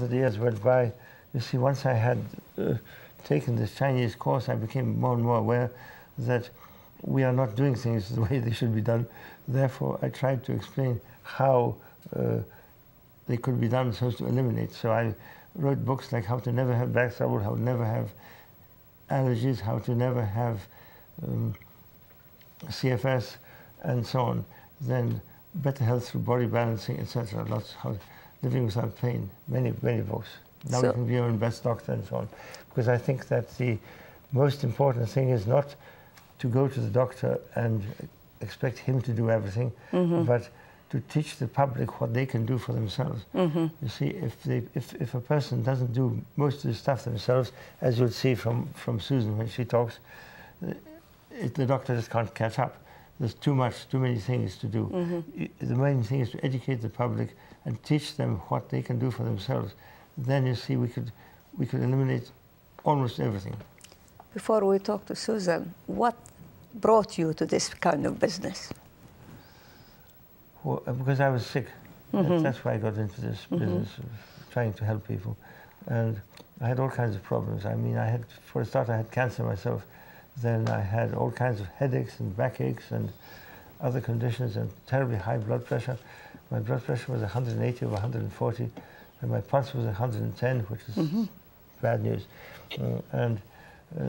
As the years went by, you see, once I had taken this Chinese course, I became more and more aware that we are not doing things the way they should be done. Therefore, I tried to explain how they could be done so as to eliminate. So I wrote books like how to never have back trouble, how to never have allergies, how to never have CFS, and so on. Then better health through body balancing, etc. Lots how living without pain. Many books. Now you can be your own best doctor and so on. Because I think that the most important thing is not to go to the doctor and expect him to do everything, but to teach the public what they can do for themselves. You see, if a person doesn't do most of the stuff themselves, as you'll see from Susan when she talks, the doctor just can't catch up. There's too many things to do. The main thing is to educate the public and teach them what they can do for themselves. Then you see we could eliminate almost everything. Before we talk to Susan, what brought you to this kind of business? Well, because I was sick. That's why I got into this business of trying to help people. And I had all kinds of problems. I mean, for a start, I had cancer myself. Then I had all kinds of headaches and backaches and other conditions and terribly high blood pressure. My blood pressure was 180 over 140, and my pulse was 110, which is bad news, and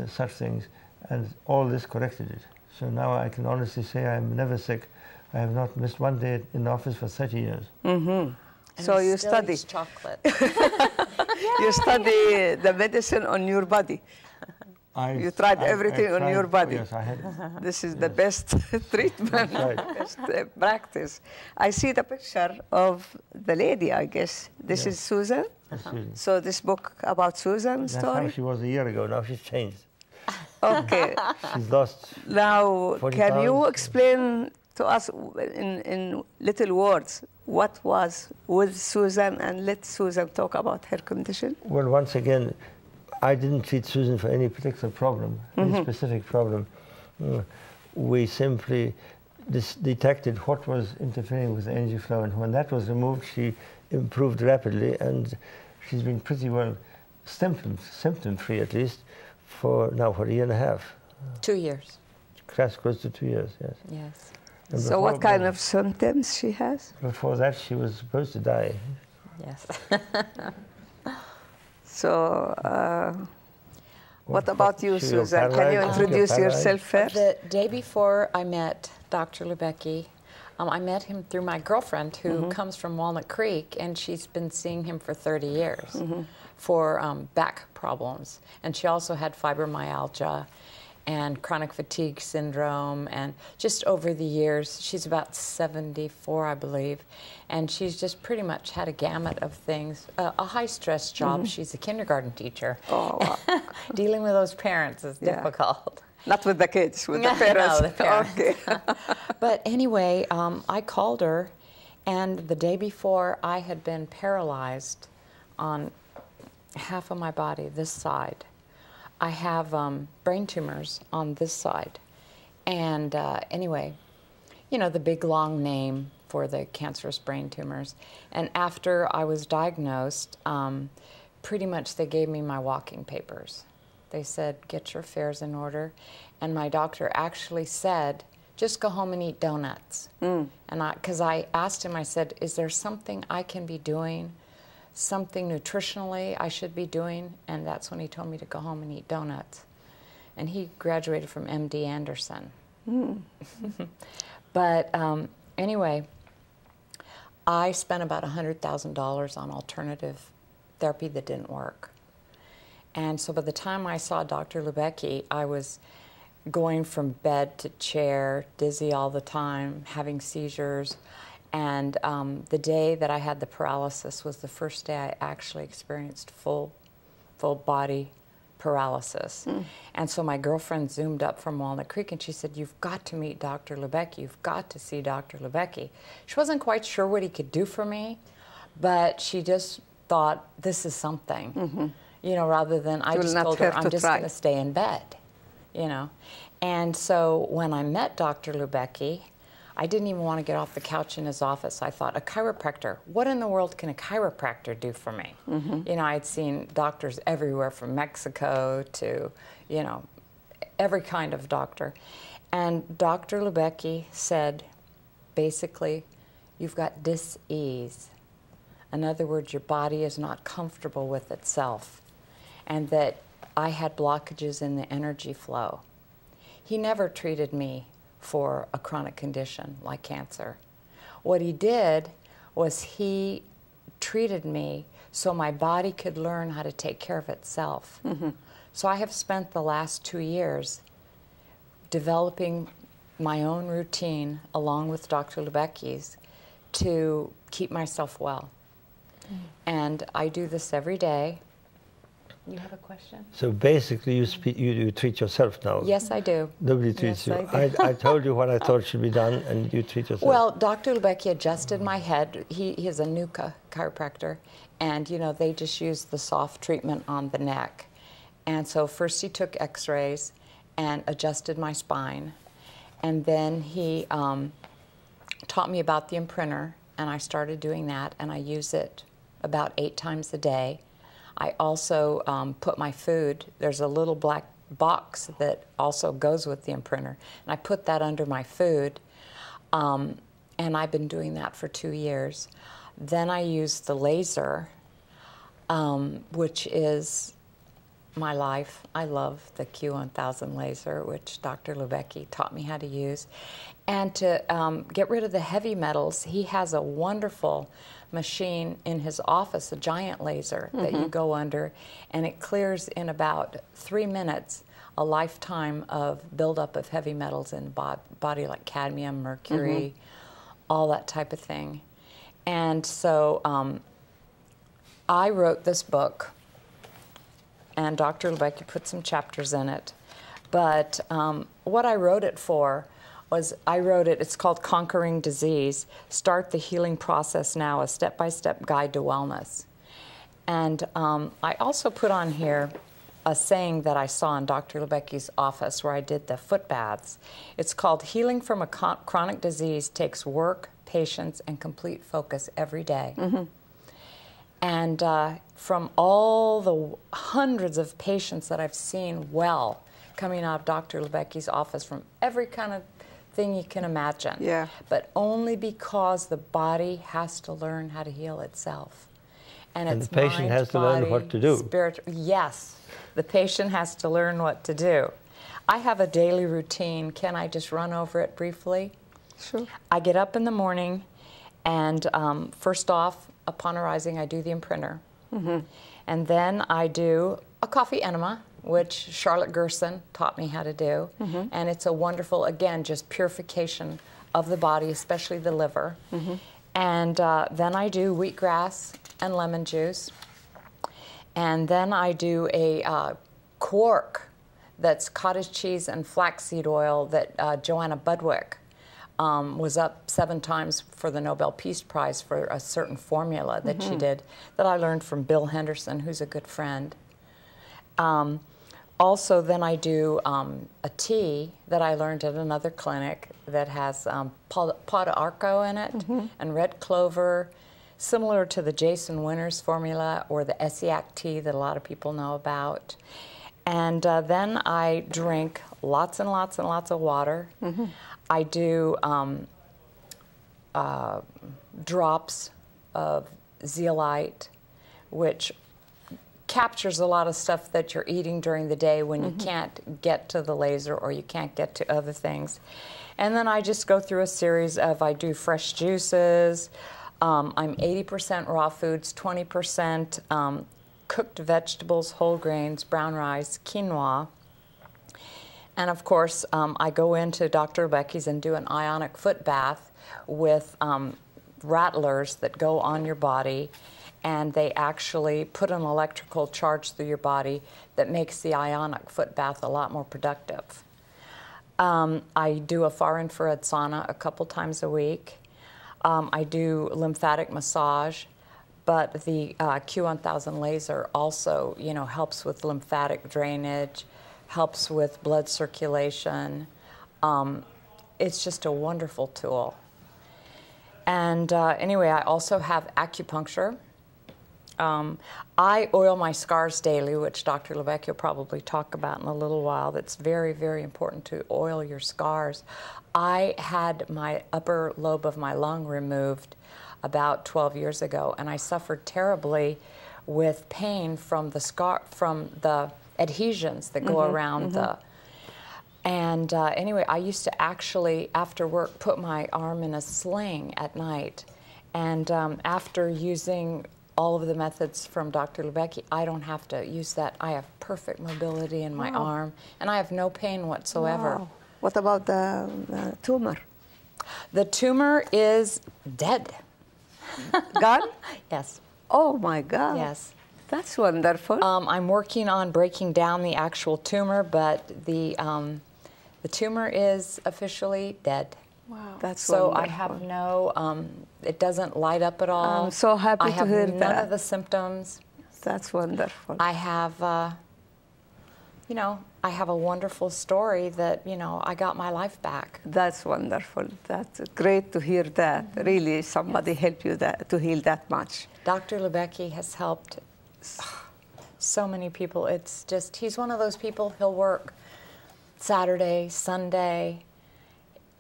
such things. And all this corrected it. So now I can honestly say I'm never sick. I have not missed one day in the office for 30 years. So you study chocolate. You study the medicine on your body. You tried everything on your body. Yes, I had. This is the best treatment, best practice. I see the picture of the lady, I guess. This is Susan? Susan. So this book about Susan's story? That's how she was a year ago. Now she's changed. Okay. She's lost. Now, 40 can you pounds. explain to us in little words what was with Susan, and let Susan talk about her condition? Well, once again, I didn't treat Susan for any particular problem, any specific problem. We simply detected what was interfering with the energy flow, and when that was removed, she improved rapidly, and she's been pretty well symptom-free at least, for now for a year and a half. 2 years. Close to 2 years, yes. Yes. And So what kind of symptoms she has? Before that, she was supposed to die. Yes. So, what about you, Susan? Can you introduce yourself first? The day before I met Dr. Lubecki, I met him through my girlfriend who comes from Walnut Creek, and she's been seeing him for 30 years for back problems. And she also had fibromyalgia and chronic fatigue syndrome, and just over the years, she's about 74, I believe, and she's just pretty much had a gamut of things. A high-stress job. She's a kindergarten teacher. Oh, wow. Dealing with those parents is difficult. Not with the kids, with the parents. No, the parents. Okay. But anyway, I called her, and the day before, I had been paralyzed on half of my body, this side. I have brain tumors on this side. And anyway, you know, the big long name for the cancerous brain tumors. And after I was diagnosed, pretty much they gave me my walking papers. They said, get your affairs in order. And my doctor actually said, just go home and eat donuts. And because I asked him, I said, is there something I can be doing, something nutritionally I should be doing? And that's when he told me to go home and eat donuts. And he graduated from MD Anderson. But anyway, I spent about $100,000 on alternative therapy that didn't work. And so by the time I saw Dr. Lubecki, I was going from bed to chair, dizzy all the time, having seizures. And the day that I had the paralysis was the first day I actually experienced full body paralysis. And so my girlfriend zoomed up from Walnut Creek and she said, you've got to meet Dr. Lubecki. You've got to see Dr. Lubecki. She wasn't quite sure what he could do for me, but she just thought, this is something, you know, rather than I just told her, I'm just going to stay in bed, you know. And so when I met Dr. Lubecki, I didn't even want to get off the couch in his office. I thought, a chiropractor, what in the world can a chiropractor do for me? You know, I'd seen doctors everywhere from Mexico to, you know, every kind of doctor. And Dr. Lubecki said, basically, you've got dis-ease. In other words, your body is not comfortable with itself, and that I had blockages in the energy flow. He never treated me for a chronic condition like cancer. What he did was he treated me so my body could learn how to take care of itself. So I have spent the last 2 years developing my own routine along with Dr. Lubecki's to keep myself well. And I do this every day. You have a question? So basically, you treat yourself now. Yes, I do. Nobody treats Yes, you. I told you what I thought should be done, and you treat yourself. Well, Dr. Lubecki adjusted my head. He is a new chiropractor, and you know they just use the soft treatment on the neck. And so first he took X-rays and adjusted my spine, and then he taught me about the imprinter, and I started doing that, and I use it about 8 times a day. I also put my food, there's a little black box that also goes with the imprinter, and I put that under my food, and I've been doing that for 2 years. Then I use the laser, which is my life. I love the Q1000 laser, which Dr. Lubecki taught me how to use. And to get rid of the heavy metals, he has a wonderful machine in his office, a giant laser that you go under, and it clears in about 3 minutes a lifetime of buildup of heavy metals in the body, like cadmium, mercury, all that type of thing. And so I wrote this book, and Dr. Lubecki put some chapters in it. But what I wrote it for was, it's called Conquering Disease, Start the Healing Process Now, a Step-by-Step Guide to Wellness. And I also put on here a saying that I saw in Dr. Lubecki's office where I did the foot baths. It's called, Healing from a Chronic Disease Takes Work, Patience, and Complete Focus Every Day. And from all the hundreds of patients that I've seen well coming out of Dr. Lubecki's office from every kind of thing you can imagine. Yeah. But only because the body has to learn how to heal itself. And it's the patient mind, has to learn what to do. Spirit, yes, the patient has to learn what to do. I have a daily routine. Can I just run over it briefly? Sure. I get up in the morning, and first off, upon arising, I do the imprinter. And then I do a coffee enema, which Charlotte Gerson taught me how to do. And it's a wonderful, again, just purification of the body, especially the liver. And then I do wheatgrass and lemon juice. And then I do a quark that's cottage cheese and flaxseed oil that Joanna Budwick was up 7 times for the Nobel Peace Prize for a certain formula that she did that I learned from Bill Henderson, who's a good friend. Also, then I do a tea that I learned at another clinic that has Pau d'Arco in it and red clover, similar to the Jason Winters formula or the Essiac tea that a lot of people know about. And then I drink lots and lots and lots of water. I do drops of zeolite, which captures a lot of stuff that you're eating during the day when you can't get to the laser or you can't get to other things. And then I just go through a series of, I do fresh juices. I'm 80% raw foods, 20% cooked vegetables, whole grains, brown rice, quinoa. And of course, I go into Dr. Lubecki's and do an ionic foot bath with rattlers that go on your body, and they actually put an electrical charge through your body that makes the ionic foot bath a lot more productive. I do a far infrared sauna a couple times a week. I do lymphatic massage, but the Q1000 laser also, you know, helps with lymphatic drainage, helps with blood circulation. it's just a wonderful tool. And anyway, I also have acupuncture. I oil my scars daily, which Dr. Lubecki will probably talk about in a little while. That's very, very important to oil your scars. I had my upper lobe of my lung removed about 12 years ago, and I suffered terribly with pain from the adhesions that go around the. And anyway, I used to actually, after work, put my arm in a sling at night. And after using all of the methods from Dr. Lubecki, I don't have to use that. I have perfect mobility in my arm, and I have no pain whatsoever. Wow. What about the tumor? The tumor is dead. Gone? Yes. Oh my God. Yes. That's wonderful. I'm working on breaking down the actual tumor, but the tumor is officially dead. Wow. That's so wonderful. I have no, it doesn't light up at all. I'm so happy to hear that. I have none of the symptoms. That's wonderful. I have, you know, I have a wonderful story that, you know, I got my life back. That's wonderful. That's great to hear that. Really, somebody helped you to heal that much. Dr. Lubecki has helped so many people. It's just, he's one of those people, he'll work Saturday, Sunday.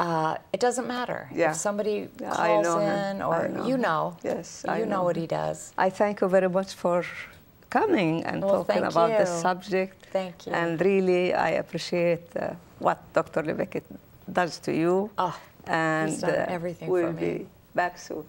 It doesn't matter. Yeah. If somebody calls in, or you know, yes, you know what he does. I thank you very much for coming and talking about this subject. Thank you. And really, I appreciate what Dr. Lubecki does to you. Oh, and he's done everything we'll for me. be back soon.